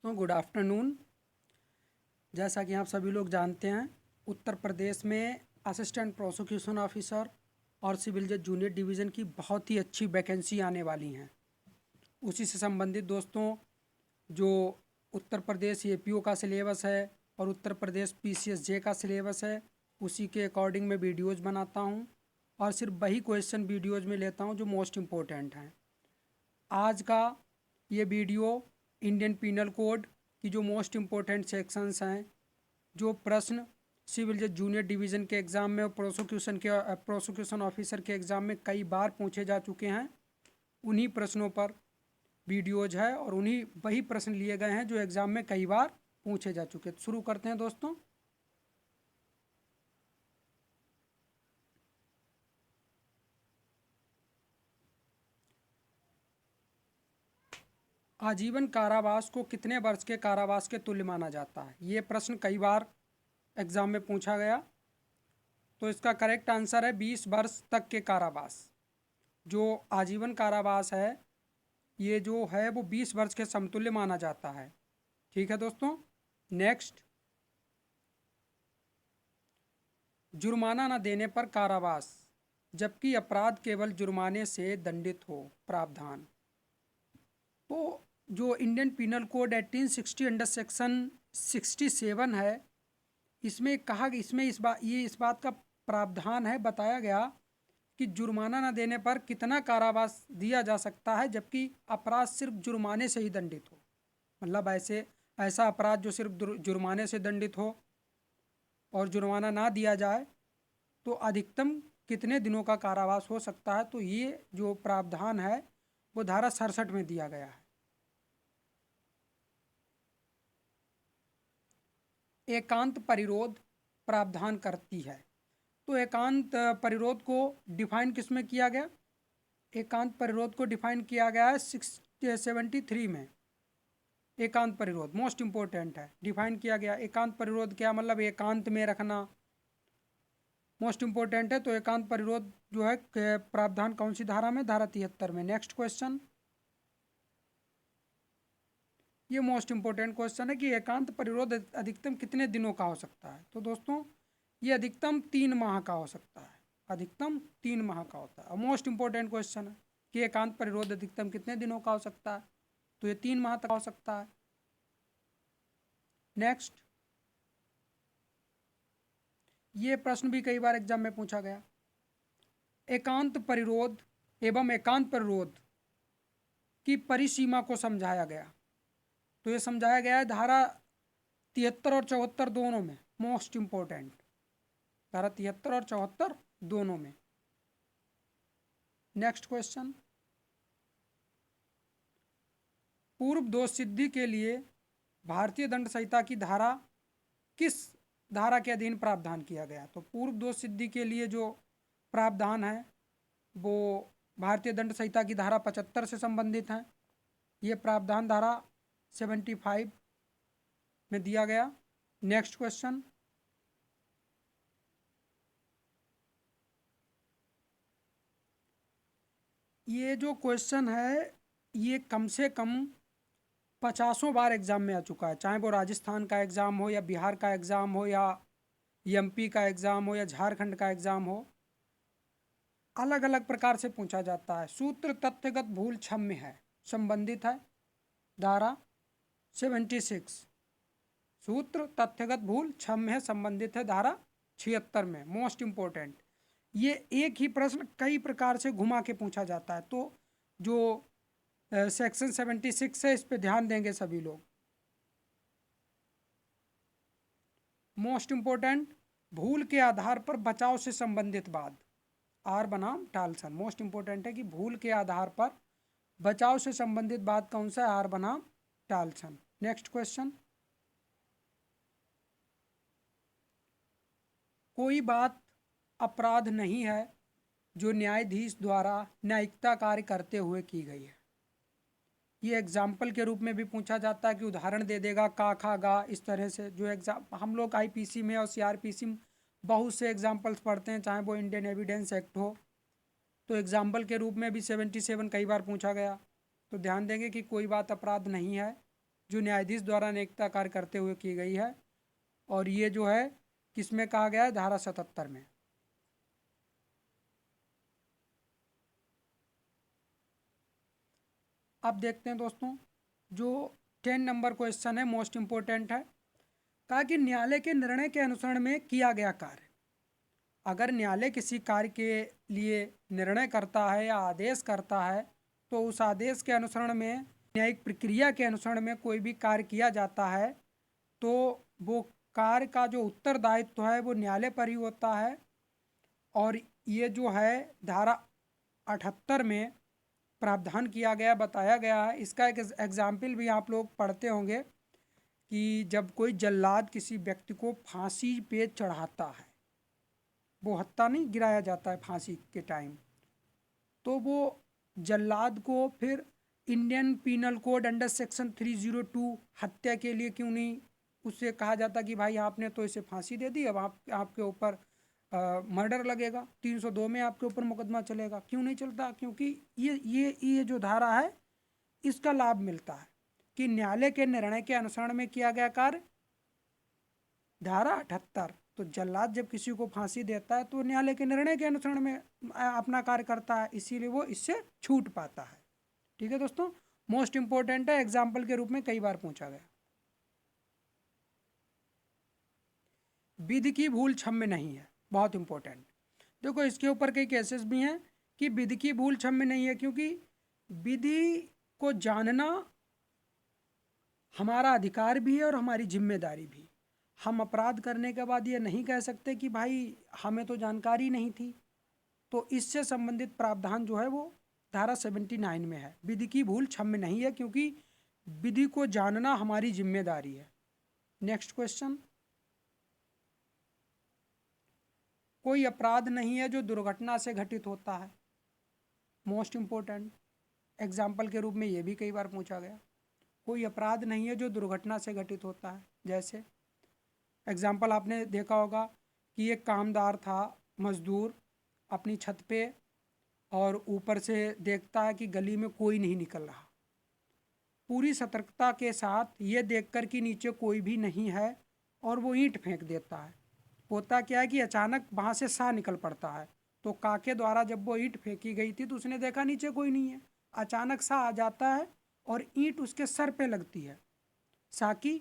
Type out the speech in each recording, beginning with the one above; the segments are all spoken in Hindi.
तो गुड आफ्टरनून। जैसा कि आप सभी लोग जानते हैं, उत्तर प्रदेश में असिस्टेंट प्रोसिक्यूशन ऑफिसर और सिविल जज जूनियर डिवीज़न की बहुत ही अच्छी वैकेंसी आने वाली हैं। उसी से संबंधित दोस्तों, जो उत्तर प्रदेश एपीओ का सिलेबस है और उत्तर प्रदेश पीसीएसजे का सिलेबस है, उसी के अकॉर्डिंग मैं वीडियोज़ बनाता हूँ और सिर्फ वही क्वेश्चन वीडियोज़ में लेता हूँ जो मोस्ट इम्पोर्टेंट हैं। आज का ये वीडियो इंडियन पीनल कोड की जो मोस्ट इम्पोर्टेंट सेक्शंस हैं, जो प्रश्न सिविल जज जूनियर डिवीज़न के एग्ज़ाम में और प्रोसिक्यूशन ऑफिसर के एग्ज़ाम में कई बार पूछे जा चुके हैं, उन्हीं प्रश्नों पर वीडियोज है और उन्हीं वही प्रश्न लिए गए हैं जो एग्ज़ाम में कई बार पूछे जा चुके हैं। तो शुरू करते हैं दोस्तों। आजीवन कारावास को कितने वर्ष के कारावास के तुल्य माना जाता है? ये प्रश्न कई बार एग्ज़ाम में पूछा गया। तो इसका करेक्ट आंसर है 20 वर्ष तक के कारावास। जो आजीवन कारावास है, ये जो है वो 20 वर्ष के समतुल्य माना जाता है। ठीक है दोस्तों। नेक्स्ट, जुर्माना न देने पर कारावास जबकि अपराध केवल जुर्माने से दंडित हो, प्रावधान। तो जो Indian penal code 1860 under section 67 है, इसमें कहा कि इस बात का प्रावधान है, बताया गया कि जुर्माना न देने पर कितना कारावास दिया जा सकता है जबकि अपराध सिर्फ जुर्माने से ही दंडित हो। मतलब ऐसा अपराध जो सिर्फ जुर्माने से दंडित हो और जुर्माना ना दिया जाए तो अधिकतम कितने दिनों का कारावास हो सकता है। तो ये जो प्रावधान है वो धारा 67 में दिया गया है। एकांत परिरोध प्रावधान करती है। तो एकांत परिरोध को डिफाइन किस में किया गया? एकांत परिरोध को डिफाइन किया गया है 73 में। एकांत परिरोध मोस्ट इंपॉर्टेंट है, डिफाइन किया गया। एकांत परिरोध क्या मतलब? एकांत में रखना मोस्ट इंपॉर्टेंट है। तो एकांत परिरोध जो है प्रावधान कौन सी धारा में? धारा 73 में। नेक्स्ट क्वेश्चन, ये मोस्ट इंपॉर्टेंट क्वेश्चन है कि एकांत परिरोध अधिकतम कितने दिनों का हो सकता है? तो दोस्तों, ये अधिकतम 3 माह का हो सकता है। अधिकतम 3 माह का होता है और मोस्ट इंपॉर्टेंट क्वेश्चन है कि एकांत परिरोध अधिकतम कितने दिनों का हो सकता है? तो ये 3 माह तक हो सकता है। नेक्स्ट, ये प्रश्न भी कई बार एग्जाम में पूछा गया। एकांत परिरोध एवं एकांत परिरोध की परिसीमा को समझाया गया। तो ये समझाया गया है धारा 73 और 74 दोनों में। मोस्ट इंपॉर्टेंट, धारा 73 और 74 दोनों में। नेक्स्ट क्वेश्चन, पूर्व दोष सिद्धि के लिए भारतीय दंड संहिता की धारा किस धारा के अधीन प्रावधान किया गया? तो पूर्व दोष सिद्धि के लिए जो प्रावधान है वो भारतीय दंड संहिता की धारा 75 से संबंधित है। ये प्रावधान धारा 75 में दिया गया। नेक्स्ट क्वेश्चन, ये जो क्वेश्चन है ये कम से कम 50 बार एग्ज़ाम में आ चुका है, चाहे वो राजस्थान का एग्ज़ाम हो या बिहार का एग्ज़ाम हो या एमपी का एग्ज़ाम हो या झारखंड का एग्ज़ाम हो, अलग अलग प्रकार से पूछा जाता है। सूत्र तथ्यगत भूल क्षम्य है, संबंधित है धारा 76। सूत्र तथ्यगत भूल क्षम्य है, संबंधित है धारा 76 में। मोस्ट इंपॉर्टेंट, ये एक ही प्रश्न कई प्रकार से घुमा के पूछा जाता है। तो जो सेक्शन 76 है इस पे ध्यान देंगे सभी लोग। मोस्ट इंपॉर्टेंट, भूल के आधार पर बचाव से संबंधित बात, आर बनाम टालसन। मोस्ट इंपॉर्टेंट है कि भूल के आधार पर बचाव से संबंधित बात कौन सा है? आर बनाम टालसन। नेक्स्ट क्वेश्चन, कोई बात अपराध नहीं है जो न्यायाधीश द्वारा न्यायिकता कार्य करते हुए की गई है। ये एग्जाम्पल के रूप में भी पूछा जाता है कि उदाहरण दे देगा का खा गा, इस तरह से। जो एग्जाम हम लोग आईपीसी में और सीआरपीसी में बहुत से एग्जाम्पल्स पढ़ते हैं, चाहे वो इंडियन एविडेंस एक्ट हो, तो एग्जाम्पल के रूप में भी 77 कई बार पूछा गया। तो ध्यान देंगे कि कोई बात अपराध नहीं है जो न्यायाधीश द्वारा नियुक्ता कार्य करते हुए की गई है। और ये जो है किसमें कहा गया है, धारा 77 में। अब देखते हैं दोस्तों, जो 10 नंबर क्वेश्चन है मोस्ट इम्पोर्टेंट है। कहा कि न्यायालय के निर्णय के अनुसरण में किया गया कार्य। अगर न्यायालय किसी कार्य के लिए निर्णय करता है या आदेश करता है तो उस आदेश के अनुसरण में, न्यायिक प्रक्रिया के अनुसरण में कोई भी कार्य किया जाता है तो वो कार्य का जो उत्तरदायित्व है वो न्यायालय पर ही होता है। और ये जो है धारा 78 में प्रावधान किया गया, बताया गया है। इसका एक एग्जाम्पल भी आप लोग पढ़ते होंगे कि जब कोई जल्लाद किसी व्यक्ति को फांसी पे चढ़ाता है, वो हत्या नहीं गिराया जाता है फांसी के टाइम, तो वो जल्लाद को फिर Indian penal code under section 302 हत्या के लिए क्यों नहीं उससे कहा जाता कि भाई आपने तो इसे फांसी दे दी, अब आपके ऊपर मर्डर लगेगा, 302 में आपके ऊपर मुकदमा चलेगा। क्यों नहीं चलता? क्योंकि ये जो धारा है इसका लाभ मिलता है कि न्यायालय के निर्णय के अनुसरण में किया गया कार्य, धारा 78। तो जल्लाद जब किसी को फांसी देता है तो न्यायालय के निर्णय के अनुसरण में अपना कार्य करता है, इसीलिए वो इससे छूट पाता है। ठीक है दोस्तों, मोस्ट इंपॉर्टेंट है, एग्जाम्पल के रूप में कई बार पूछा गया। विधि की भूल क्षम्य नहीं है, बहुत इंपॉर्टेंट। देखो इसके ऊपर कई केसेस भी हैं कि विधि की भूल क्षम्य नहीं है, क्योंकि विधि को जानना हमारा अधिकार भी है और हमारी जिम्मेदारी भी। हम अपराध करने के बाद ये नहीं कह सकते कि भाई हमें तो जानकारी नहीं थी। तो इससे संबंधित प्रावधान जो है वो धारा 79 में है। विधि की भूल क्षम्य नहीं है क्योंकि विधि को जानना हमारी जिम्मेदारी है। नेक्स्ट क्वेश्चन, कोई अपराध नहीं है जो दुर्घटना से घटित होता है। मोस्ट इंपॉर्टेंट, एग्जाम्पल के रूप में ये भी कई बार पूछा गया। कोई अपराध नहीं है जो दुर्घटना से घटित होता है। जैसे एग्जाम्पल आपने देखा होगा कि एक कामदार था, मजदूर, अपनी छत पे, और ऊपर से देखता है कि गली में कोई नहीं निकल रहा। पूरी सतर्कता के साथ ये देखकर कि नीचे कोई भी नहीं है और वो ईंट फेंक देता है। होता क्या है कि अचानक वहाँ से सा निकल पड़ता है। तो काके द्वारा जब वो ईंट फेंकी गई थी तो उसने देखा नीचे कोई नहीं है, अचानक सा आ जाता है और ईंट उसके सर पे लगती है, सा की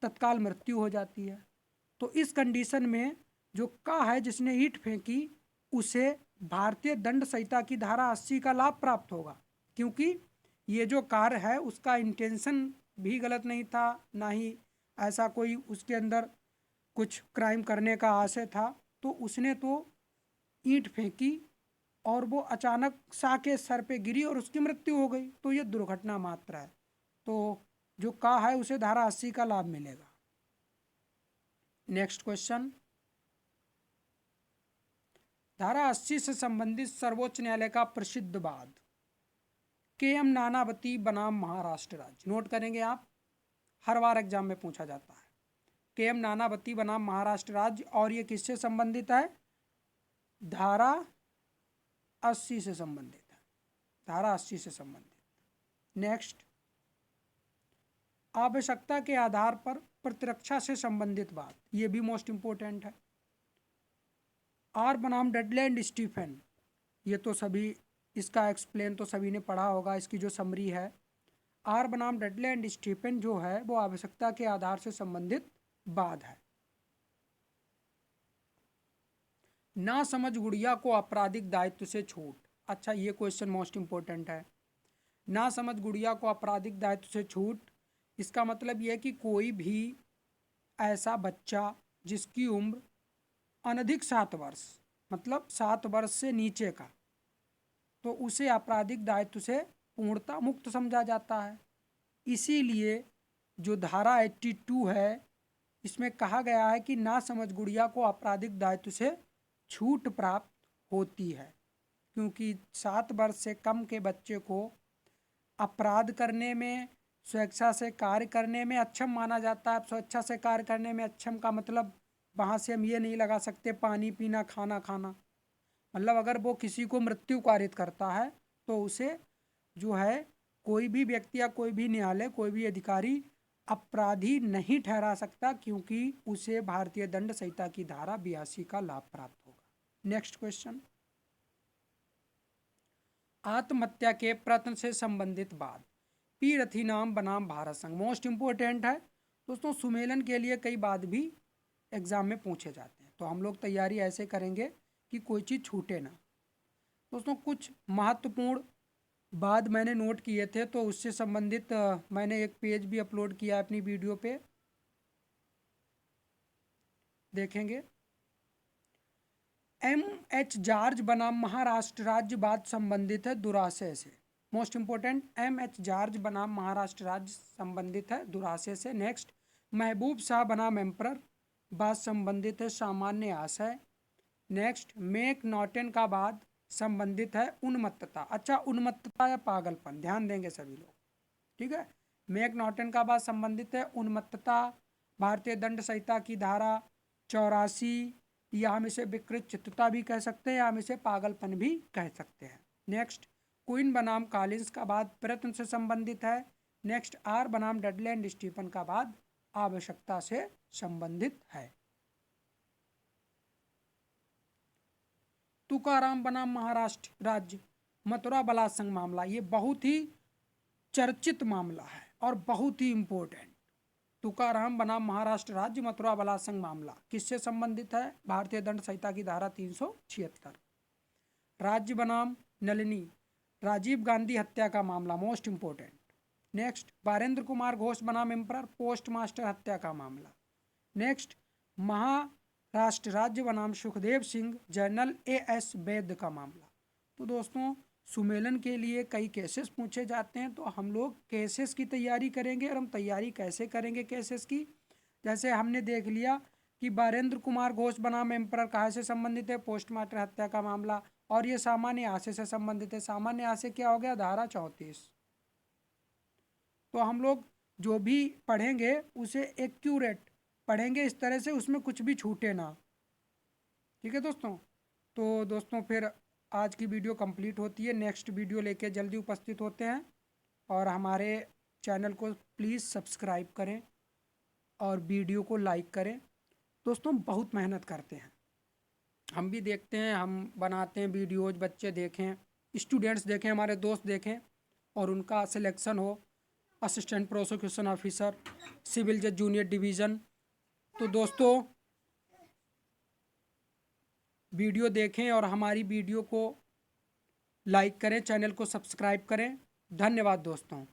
तत्काल मृत्यु हो जाती है। तो इस कंडीशन में जो का है जिसने ईंट फेंकी उसे भारतीय दंड संहिता की धारा 80 का लाभ प्राप्त होगा, क्योंकि ये जो कार्य है उसका इंटेंशन भी गलत नहीं था, ना ही ऐसा कोई उसके अंदर कुछ क्राइम करने का आशय था। तो उसने तो ईंट फेंकी और वो अचानक सा के सर पे गिरी और उसकी मृत्यु हो गई, तो ये दुर्घटना मात्र है। तो जो का है उसे धारा 80 का लाभ मिलेगा। नेक्स्ट क्वेश्चन, धारा 80 से संबंधित सर्वोच्च न्यायालय का प्रसिद्ध वाद, के.एम. नानावती बनाम महाराष्ट्र राज्य। नोट करेंगे आप, हर बार एग्जाम में पूछा जाता है। के.एम. नानावती बनाम महाराष्ट्र राज्य, और ये किससे संबंधित है? धारा 80 से संबंधित है, धारा 80 से संबंधित। नेक्स्ट, आवश्यकता के आधार पर प्रतिरक्षा से संबंधित बात, ये भी मोस्ट इंपोर्टेंट है। आर बनाम डडले एंड स्टीफन, ये तो सभी, इसका एक्सप्लेन तो सभी ने पढ़ा होगा। इसकी जो समरी है, आर बनाम डडले एंड स्टीफन जो है वो आवश्यकता के आधार से संबंधित वाद है। ना समझ गुड़िया को आपराधिक दायित्व से छूट। अच्छा, ये क्वेश्चन मोस्ट इंपोर्टेंट है। ना समझ गुड़िया को आपराधिक दायित्व से छूट, इसका मतलब यह है कि कोई भी ऐसा बच्चा जिसकी उम्र अनधिक 7 वर्ष, मतलब 7 वर्ष से नीचे का, तो उसे आपराधिक दायित्व से पूर्णतः मुक्त समझा जाता है। इसीलिए जो धारा 82 है इसमें कहा गया है कि ना समझ गुड़िया को आपराधिक दायित्व से छूट प्राप्त होती है, क्योंकि 7 वर्ष से कम के बच्चे को अपराध करने में, स्वेच्छा से कार्य करने में अक्षम माना जाता है। स्वेच्छा से कार्य करने में अक्षम का मतलब वहाँ से हम ये नहीं लगा सकते पानी पीना, खाना खाना। मतलब अगर वो किसी को मृत्यु कारित करता है तो उसे जो है कोई भी व्यक्ति या कोई भी न्यायालय कोई भी अधिकारी अपराधी नहीं ठहरा सकता, क्योंकि उसे भारतीय दंड संहिता की धारा 82 का लाभ प्राप्त होगा। नेक्स्ट क्वेश्चन, आत्महत्या के प्रयत्न से संबंधित वाद, पी रथीनाम बनाम भारत संघ। मोस्ट इंपोर्टेंट है दोस्तों, सुमेलन के लिए कई बात भी एग्जाम में पूछे जाते हैं, तो हम लोग तैयारी ऐसे करेंगे कि कोई चीज़ छूटे ना। दोस्तों कुछ महत्वपूर्ण बाद मैंने नोट किए थे, तो उससे संबंधित मैंने एक पेज भी अपलोड किया है अपनी वीडियो पे, देखेंगे। एम.एच. जॉर्ज बनाम महाराष्ट्र राज्य वाद संबंधित है दुराशय से। Most important, M H. जॉर्ज बनाम महाराष्ट्र राज्य संबंधित है दुराशय से। नेक्स्ट, महबूब शाह बनाम एम्परर वाद संबंधित है सामान्य आशय। नेक्स्ट, मैक नॉटन का वाद संबंधित है उन्मत्तता। अच्छा, उन्मत्तता या पागलपन, ध्यान देंगे सभी लोग, ठीक है। मैक नॉटन का वाद संबंधित है उन्मत्तता, भारतीय दंड संहिता की धारा 84, या हम इसे विकृत चित्तता भी कह सकते हैं, या हम इसे पागलपन भी कह सकते हैं। नेक्स्ट, क्वीन बनाम कॉलिंस का वाद प्रयत्न से संबंधित है। नेक्स्ट, आर बनाम डडले एंड स्टीफन का वाद आवश्यकता से संबंधित है। तुकाराम बनाम महाराष्ट्र राज्य मथुरा बलात्संग मामला, ये बहुत ही चर्चित मामला है और बहुत ही इंपॉर्टेंट। तुकाराम बनाम महाराष्ट्र राज्य मथुरा बलात्संग मामला किससे संबंधित है? भारतीय दंड संहिता की धारा 376। राज्य बनाम नलिनी, राजीव गांधी हत्या का मामला, most important. Next, Barendra Kumar Ghosh बनाम एम्परर पोस्ट मास्टर हत्या का मामला। नेक्स्ट, महाराष्ट्र राज्य बनाम सुखदेव सिंह जनरल A.S. वैद्य का मामला। तो दोस्तों सुमेलन के लिए कई केसेस पूछे जाते हैं, तो हम लोग केसेस की तैयारी करेंगे। और हम तैयारी कैसे करेंगे केसेस की? जैसे हमने देख लिया कि बारेंद्र कुमार घोष बनाम एम्परर कहाँ से संबंधित है? पोस्टमार्टम हत्या का मामला, और ये सामान्य आशय से संबंधित है। सामान्य आशय क्या हो गया? धारा 34। तो हम लोग जो भी पढ़ेंगे उसे एक्यूरेट पढ़ेंगे, इस तरह से उसमें कुछ भी छूटे ना, ठीक है दोस्तों। तो दोस्तों फिर आज की वीडियो कंप्लीट होती है, नेक्स्ट वीडियो लेके जल्दी उपस्थित होते हैं। और हमारे चैनल को प्लीज़ सब्सक्राइब करें और वीडियो को लाइक करें। दोस्तों बहुत मेहनत करते हैं, हम भी देखते हैं, हम बनाते हैं वीडियोज, बच्चे देखें, स्टूडेंट्स देखें, हमारे दोस्त देखें, और उनका सिलेक्शन हो असिस्टेंट प्रोसिक्यूशन ऑफिसर, सिविल जज जूनियर डिवीज़न। तो दोस्तों वीडियो देखें और हमारी वीडियो को लाइक करें, चैनल को सब्सक्राइब करें। धन्यवाद दोस्तों।